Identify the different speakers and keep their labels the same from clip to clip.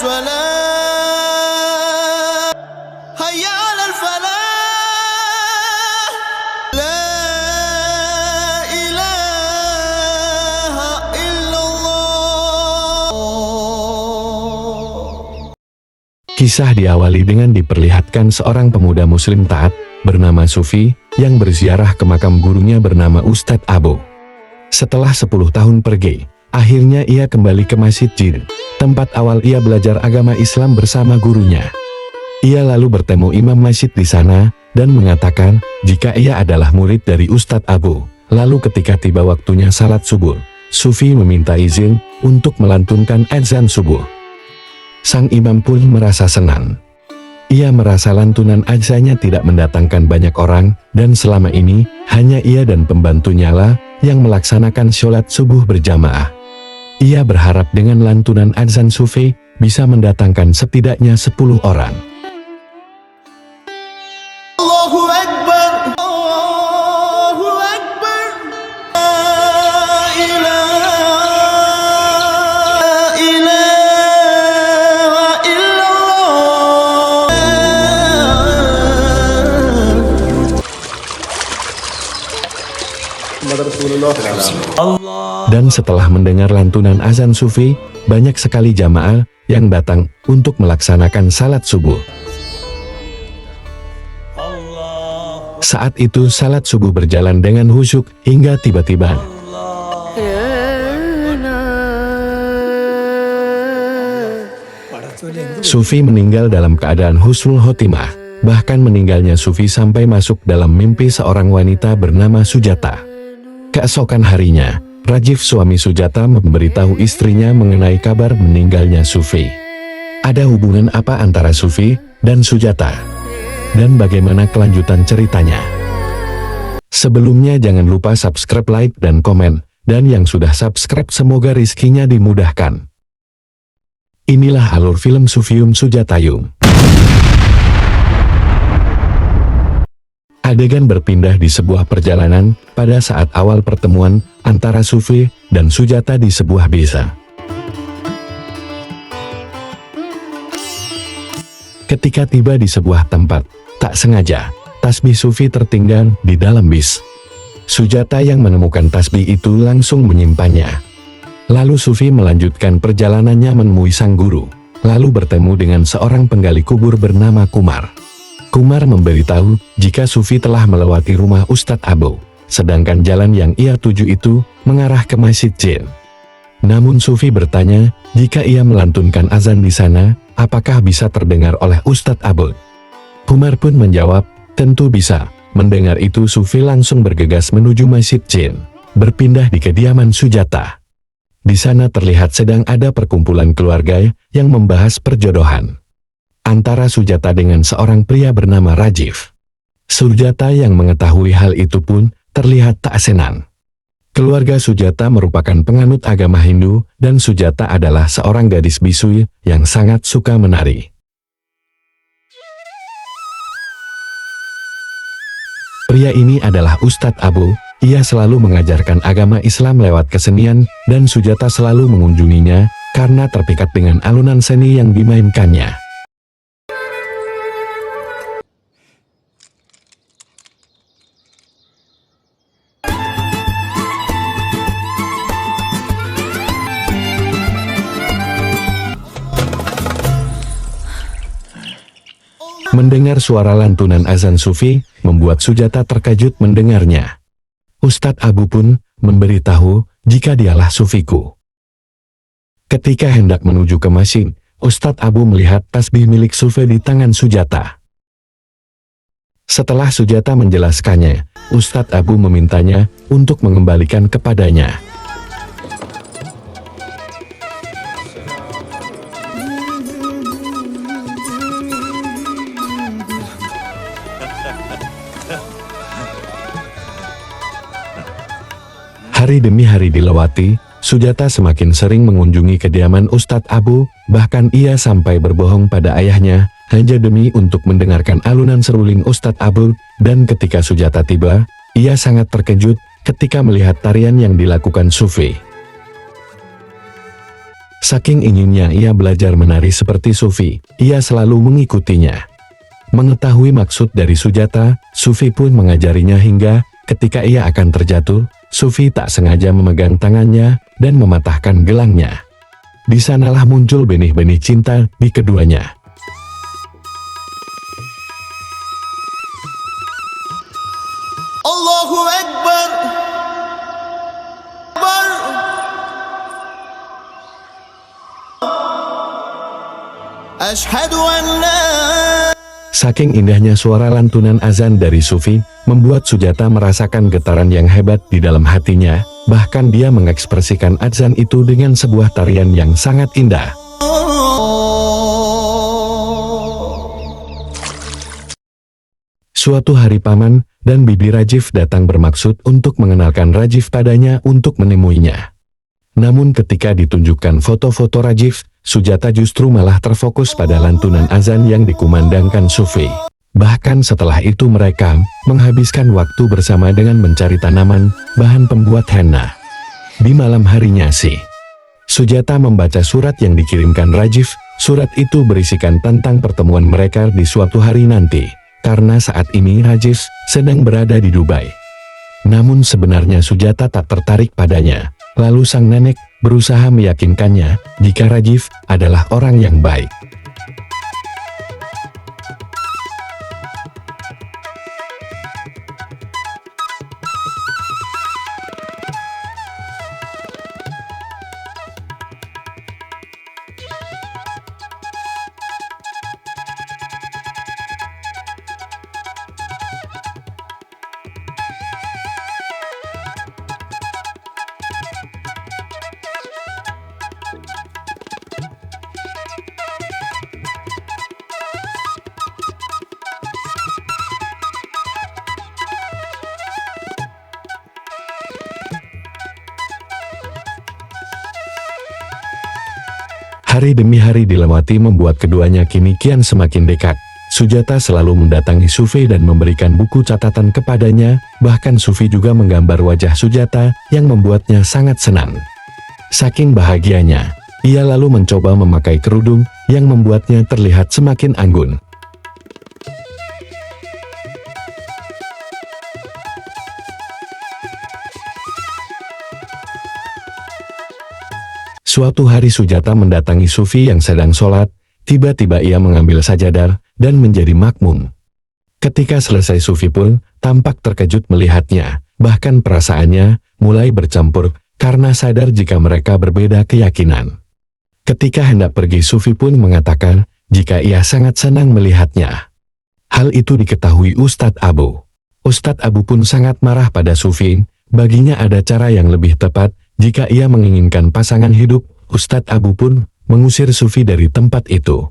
Speaker 1: الصلاة هيا على الفلاح لا إله إلا الله.
Speaker 2: Kisah diawali dengan diperlihatkan seorang pemuda muslim taat bernama Sufi yang berziarah ke makam gurunya bernama Ustadz Abu. Setelah 10 tahun pergi, akhirnya ia kembali ke Masjid Jin, tempat awal ia belajar agama Islam bersama gurunya. Ia lalu bertemu imam masjid di sana dan mengatakan jika ia adalah murid dari Ustadz Abu. Lalu ketika tiba waktunya salat subuh, Sufi meminta izin untuk melantunkan azan subuh. Sang imam pun merasa senang. Ia merasa lantunan azannya tidak mendatangkan banyak orang, dan selama ini hanya ia dan pembantunya lah yang melaksanakan sholat subuh berjamaah. Ia berharap dengan lantunan azan Sufi bisa mendatangkan setidaknya 10 orang.
Speaker 1: Allahu Akbar, Allahu Akbar, la ilaha illallah.
Speaker 2: Dan setelah mendengar lantunan azan Sufi, banyak sekali jamaah yang datang untuk melaksanakan salat subuh. Saat itu salat subuh berjalan dengan khusyuk hingga tiba-tiba Sufi meninggal dalam keadaan husnul khotimah. Bahkan meninggalnya Sufi sampai masuk dalam mimpi seorang wanita bernama Sujata. Keesokan harinya, Rajif suami Sujata memberitahu istrinya mengenai kabar meninggalnya Sufi. Ada hubungan apa antara Sufi dan Sujata? Dan bagaimana kelanjutan ceritanya? Sebelumnya jangan lupa subscribe, like, dan komen. Dan yang sudah subscribe semoga rizkinya dimudahkan. Inilah alur film Sufiyum Sujatayum. Adegan berpindah di sebuah perjalanan pada saat awal pertemuan antara Sufi dan Sujata di sebuah desa. Ketika tiba di sebuah tempat, tak sengaja, tasbih Sufi tertinggal di dalam bis. Sujata yang menemukan tasbih itu langsung menyimpannya. Lalu Sufi melanjutkan perjalanannya menemui sang guru, lalu bertemu dengan seorang penggali kubur bernama Kumar. Kumar memberitahu jika Sufi telah melewati rumah Ustadz Abu, sedangkan jalan yang ia tuju itu mengarah ke Masjid Jin. Namun Sufi bertanya, jika ia melantunkan azan di sana, apakah bisa terdengar oleh Ustadz Abu? Kumar pun menjawab, tentu bisa. Mendengar itu Sufi langsung bergegas menuju Masjid Jin, berpindah di kediaman Sujata. Di sana terlihat sedang ada perkumpulan keluarga yang membahas perjodohan antara Sujata dengan seorang pria bernama Rajif. Sujata yang mengetahui hal itu pun terlihat tak senang. Keluarga Sujata merupakan penganut agama Hindu dan Sujata adalah seorang gadis bisu yang sangat suka menari. Pria ini adalah Ustadz Abu. Ia selalu mengajarkan agama Islam lewat kesenian dan Sujata selalu mengunjunginya karena terpikat dengan alunan seni yang dimainkannya. Mendengar suara lantunan azan Sufi, membuat Sujata terkejut mendengarnya. Ustadz Abu pun memberitahu jika dialah Sufiku. Ketika hendak menuju ke masjid, Ustadz Abu melihat tasbih milik Sufi di tangan Sujata. Setelah Sujata menjelaskannya, Ustadz Abu memintanya untuk mengembalikan kepadanya. Hari demi hari dilewati, Sujata semakin sering mengunjungi kediaman Ustadz Abu, bahkan ia sampai berbohong pada ayahnya, hanya demi untuk mendengarkan alunan seruling Ustadz Abu, dan ketika Sujata tiba, ia sangat terkejut ketika melihat tarian yang dilakukan Sufi. Saking inginnya ia belajar menari seperti Sufi, ia selalu mengikutinya. Mengetahui maksud dari Sujata, Sufi pun mengajarinya hingga ketika ia akan terjatuh, Sufi tak sengaja memegang tangannya dan mematahkan gelangnya. Di sanalah muncul benih-benih cinta di keduanya.
Speaker 1: Allahu Akbar. Asyhadu an la.
Speaker 2: Saking indahnya suara lantunan azan dari Sufi, membuat Sujata merasakan getaran yang hebat di dalam hatinya, bahkan dia mengekspresikan azan itu dengan sebuah tarian yang sangat indah. Suatu hari Paman dan Bibi Rajiv datang bermaksud untuk mengenalkan Rajiv padanya untuk menemuinya. Namun ketika ditunjukkan foto-foto Rajiv, Sujata justru malah terfokus pada lantunan azan yang dikumandangkan Sufi. Bahkan setelah itu mereka menghabiskan waktu bersama dengan mencari tanaman, bahan pembuat henna. Di malam harinya Sujata membaca surat yang dikirimkan Rajiv. Surat itu berisikan tentang pertemuan mereka di suatu hari nanti, karena saat ini Rajiv sedang berada di Dubai. Namun sebenarnya Sujata tak tertarik padanya. Lalu sang nenek berusaha meyakinkannya jika Rajiv adalah orang yang baik. Hari demi hari dilewati membuat keduanya kini kian semakin dekat. Sujata selalu mendatangi Sufi dan memberikan buku catatan kepadanya, bahkan Sufi juga menggambar wajah Sujata yang membuatnya sangat senang. Saking bahagianya, ia lalu mencoba memakai kerudung yang membuatnya terlihat semakin anggun. Suatu hari Sujata mendatangi Sufi yang sedang sholat, tiba-tiba ia mengambil sajadar dan menjadi makmum. Ketika selesai Sufi pun tampak terkejut melihatnya, bahkan perasaannya mulai bercampur karena sadar jika mereka berbeda keyakinan. Ketika hendak pergi Sufi pun mengatakan jika ia sangat senang melihatnya. Hal itu diketahui Ustadz Abu. Ustadz Abu pun sangat marah pada Sufi, baginya ada cara yang lebih tepat. Jika ia menginginkan pasangan hidup, Ustadz Abu pun mengusir Sufi dari tempat itu.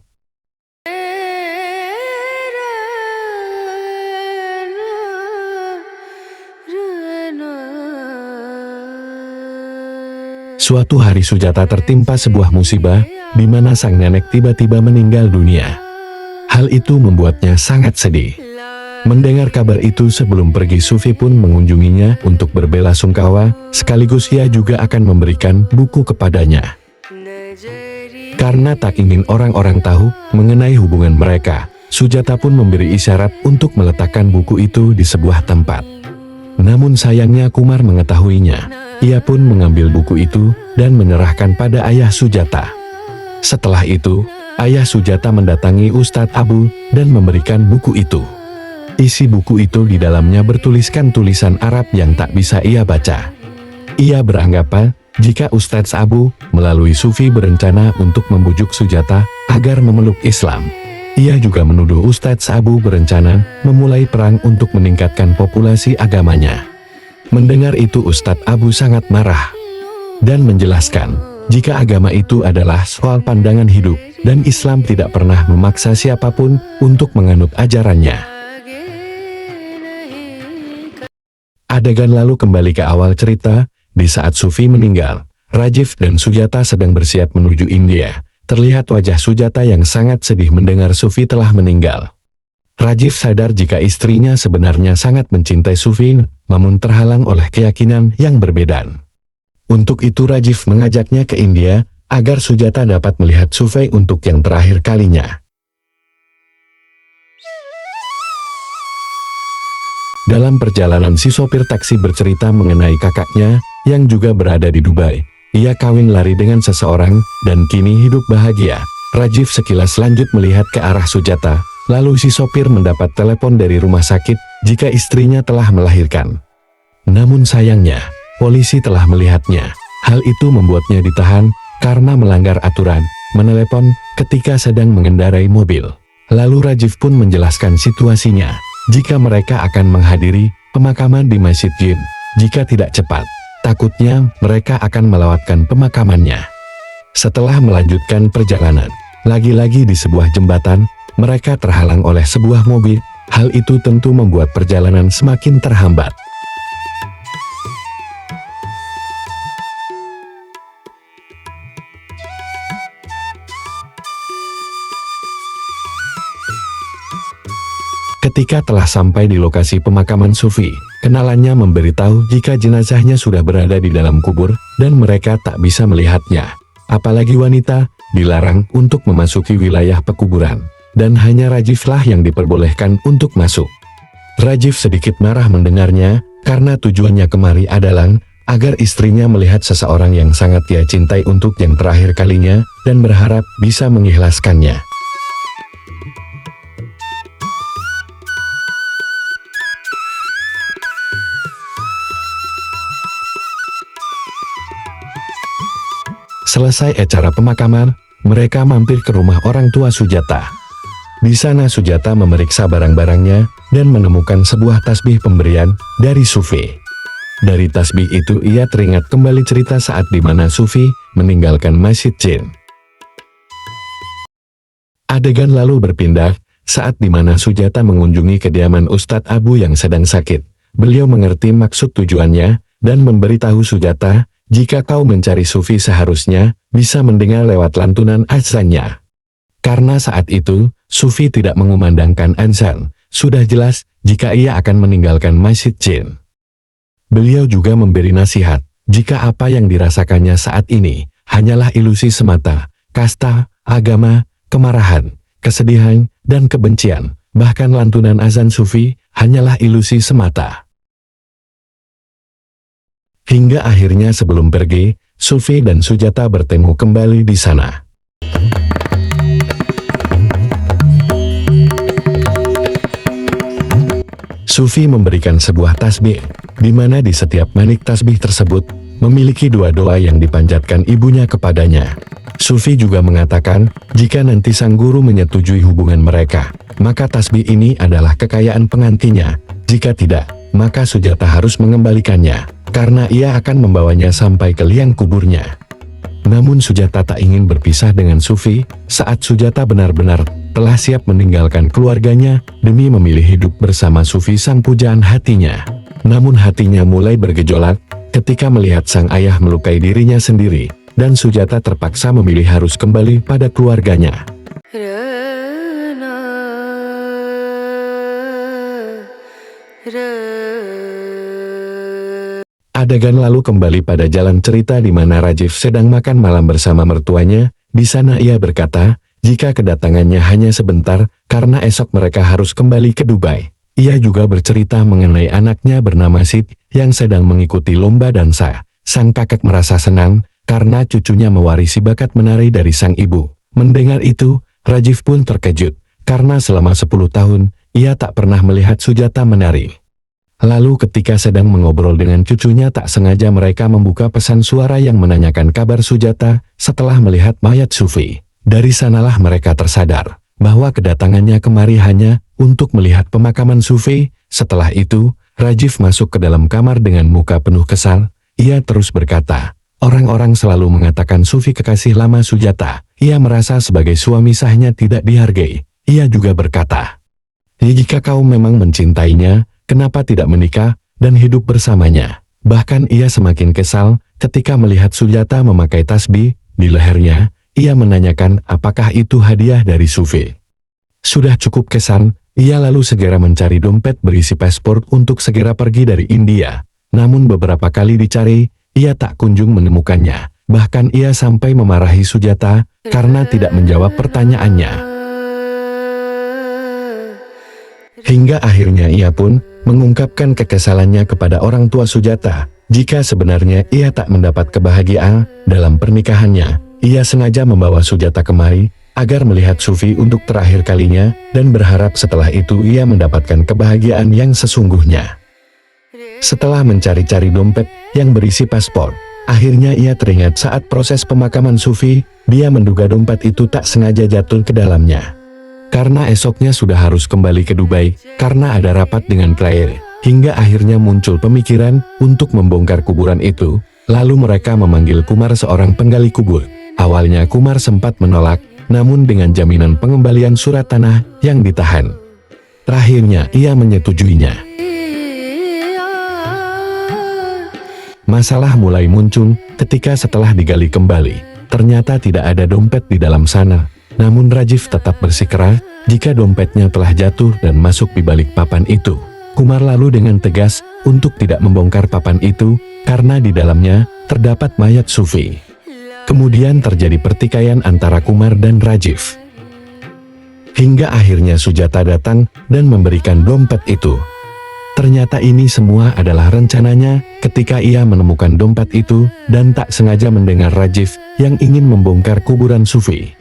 Speaker 2: Suatu hari Sujata tertimpa sebuah musibah, di mana sang nenek tiba-tiba meninggal dunia. Hal itu membuatnya sangat sedih. Mendengar kabar itu sebelum pergi Sufi pun mengunjunginya untuk berbelasungkawa, sekaligus ia juga akan memberikan buku kepadanya. Karena tak ingin orang-orang tahu mengenai hubungan mereka, Sujata pun memberi isyarat untuk meletakkan buku itu di sebuah tempat. Namun sayangnya Kumar mengetahuinya, ia pun mengambil buku itu dan menyerahkan pada ayah Sujata. Setelah itu, ayah Sujata mendatangi Ustadz Abu dan memberikan buku itu. Isi buku itu di dalamnya bertuliskan tulisan Arab yang tak bisa ia baca. Ia beranggapan jika Ustadz Abu melalui Sufi berencana untuk membujuk Sujata agar memeluk Islam. Ia juga menuduh Ustadz Abu berencana memulai perang untuk meningkatkan populasi agamanya. Mendengar itu Ustadz Abu sangat marah dan menjelaskan jika agama itu adalah soal pandangan hidup dan Islam tidak pernah memaksa siapapun untuk menganut ajarannya. Adegan lalu kembali ke awal cerita, di saat Sufi meninggal, Rajiv dan Sujata sedang bersiap menuju India. Terlihat wajah Sujata yang sangat sedih mendengar Sufi telah meninggal. Rajiv sadar jika istrinya sebenarnya sangat mencintai Sufi, namun terhalang oleh keyakinan yang berbeda. Untuk itu Rajiv mengajaknya ke India, agar Sujata dapat melihat Sufei untuk yang terakhir kalinya. Dalam perjalanan si sopir taksi bercerita mengenai kakaknya yang juga berada di Dubai. Ia kawin lari dengan seseorang dan kini hidup bahagia. Rajiv sekilas lanjut melihat ke arah Sujata, lalu si sopir mendapat telepon dari rumah sakit jika istrinya telah melahirkan. Namun sayangnya, polisi telah melihatnya. Hal itu membuatnya ditahan karena melanggar aturan menelepon ketika sedang mengendarai mobil. Lalu Rajiv pun menjelaskan situasinya. Jika mereka akan menghadiri pemakaman di Masjid Jin, jika tidak cepat, takutnya mereka akan melewatkan pemakamannya. Setelah melanjutkan perjalanan, lagi-lagi di sebuah jembatan, mereka terhalang oleh sebuah mobil. Hal itu tentu membuat perjalanan semakin terhambat. Ketika telah sampai di lokasi pemakaman Sufi, kenalannya memberitahu jika jenazahnya sudah berada di dalam kubur dan mereka tak bisa melihatnya. Apalagi wanita, dilarang untuk memasuki wilayah pekuburan, dan hanya Rajivlah yang diperbolehkan untuk masuk. Rajiv sedikit marah mendengarnya, karena tujuannya kemari adalah agar istrinya melihat seseorang yang sangat dia cintai untuk yang terakhir kalinya, dan berharap bisa mengikhlaskannya. Selesai acara pemakaman, mereka mampir ke rumah orang tua Sujata. Di sana Sujata memeriksa barang-barangnya dan menemukan sebuah tasbih pemberian dari Sufi. Dari tasbih itu ia teringat kembali cerita saat di mana Sufi meninggalkan Masjid Jin. Adegan lalu berpindah saat di mana Sujata mengunjungi kediaman Ustadz Abu yang sedang sakit. Beliau mengerti maksud tujuannya dan memberitahu Sujata, jika kau mencari Sufi seharusnya bisa mendengar lewat lantunan azannya. Karena saat itu, Sufi tidak mengumandangkan azan, sudah jelas jika ia akan meninggalkan Masjid Jin. Beliau juga memberi nasihat, jika apa yang dirasakannya saat ini hanyalah ilusi semata, kasta, agama, kemarahan, kesedihan, dan kebencian, bahkan lantunan azan Sufi hanyalah ilusi semata. Hingga akhirnya sebelum pergi, Sufi dan Sujata bertemu kembali di sana. Sufi memberikan sebuah tasbih, di mana di setiap manik tasbih tersebut memiliki dua doa yang dipanjatkan ibunya kepadanya. Sufi juga mengatakan, jika nanti sang guru menyetujui hubungan mereka, maka tasbih ini adalah kekayaan pengantinnya. Jika tidak, maka Sujata harus mengembalikannya, karena ia akan membawanya sampai ke liang kuburnya. Namun Sujata tak ingin berpisah dengan Sufi, saat Sujata benar-benar telah siap meninggalkan keluarganya demi memilih hidup bersama Sufi sang pujaan hatinya. Namun hatinya mulai bergejolak ketika melihat sang ayah melukai dirinya sendiri, dan Sujata terpaksa memilih harus kembali pada keluarganya. Adegan lalu kembali pada jalan cerita di mana Rajiv sedang makan malam bersama mertuanya. Di sana ia berkata, jika kedatangannya hanya sebentar, karena esok mereka harus kembali ke Dubai. Ia juga bercerita mengenai anaknya bernama Sid, yang sedang mengikuti lomba dansa. Sang kakek merasa senang, karena cucunya mewarisi bakat menari dari sang ibu. Mendengar itu, Rajiv pun terkejut, karena selama 10 tahun, ia tak pernah melihat Sujata menari. Lalu ketika sedang mengobrol dengan cucunya, tak sengaja mereka membuka pesan suara yang menanyakan kabar Sujata setelah melihat mayat Sufi. Dari sanalah mereka tersadar bahwa kedatangannya kemari hanya untuk melihat pemakaman Sufi. Setelah itu, Rajiv masuk ke dalam kamar dengan muka penuh kesal. Ia terus berkata, orang-orang selalu mengatakan Sufi kekasih lama Sujata. Ia merasa sebagai suami sahnya tidak dihargai. Ia juga berkata, jika kau memang mencintainya, kenapa tidak menikah dan hidup bersamanya? Bahkan ia semakin kesal ketika melihat Sujata memakai tasbih di lehernya. Ia menanyakan apakah itu hadiah dari Sufi. Sudah cukup kesal, ia lalu segera mencari dompet berisi paspor untuk segera pergi dari India. Namun beberapa kali dicari, ia tak kunjung menemukannya. Bahkan ia sampai memarahi Sujata karena tidak menjawab pertanyaannya. Hingga akhirnya ia pun mengungkapkan kekesalannya kepada orang tua Sujata. Jika sebenarnya ia tak mendapat kebahagiaan dalam pernikahannya, ia sengaja membawa Sujata kemari agar melihat Sufi untuk terakhir kalinya dan berharap setelah itu ia mendapatkan kebahagiaan yang sesungguhnya. Setelah mencari-cari dompet yang berisi paspor, akhirnya ia teringat saat proses pemakaman Sufi, dia menduga dompet itu tak sengaja jatuh ke dalamnya. Karena esoknya sudah harus kembali ke Dubai, karena ada rapat dengan klien, hingga akhirnya muncul pemikiran untuk membongkar kuburan itu. Lalu mereka memanggil Kumar, seorang penggali kubur. Awalnya Kumar sempat menolak, namun dengan jaminan pengembalian surat tanah yang ditahan, terakhirnya ia menyetujuinya. Masalah mulai muncul ketika setelah digali kembali, ternyata tidak ada dompet di dalam sana. Namun Rajiv tetap bersikeras jika dompetnya telah jatuh dan masuk di balik papan itu. Kumar lalu dengan tegas untuk tidak membongkar papan itu karena di dalamnya terdapat mayat Sufi. Kemudian terjadi pertikaian antara Kumar dan Rajiv. Hingga akhirnya Sujata datang dan memberikan dompet itu. Ternyata ini semua adalah rencananya ketika ia menemukan dompet itu dan tak sengaja mendengar Rajiv yang ingin membongkar kuburan Sufi.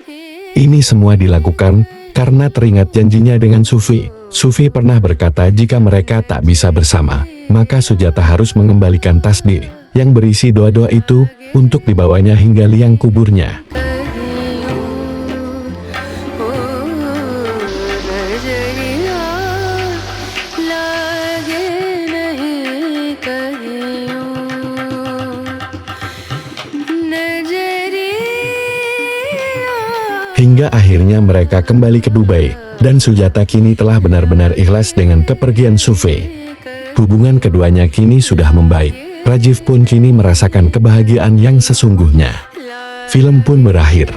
Speaker 2: Ini semua dilakukan karena teringat janjinya dengan Sufi. Sufi pernah berkata jika mereka tak bisa bersama, maka Sujata harus mengembalikan tasbih yang berisi doa-doa itu untuk dibawanya hingga liang kuburnya. Hingga akhirnya mereka kembali ke Dubai, dan Sujata kini telah benar-benar ikhlas dengan kepergian Sufi. Hubungan keduanya kini sudah membaik. Rajiv pun kini merasakan kebahagiaan yang sesungguhnya. Film pun berakhir.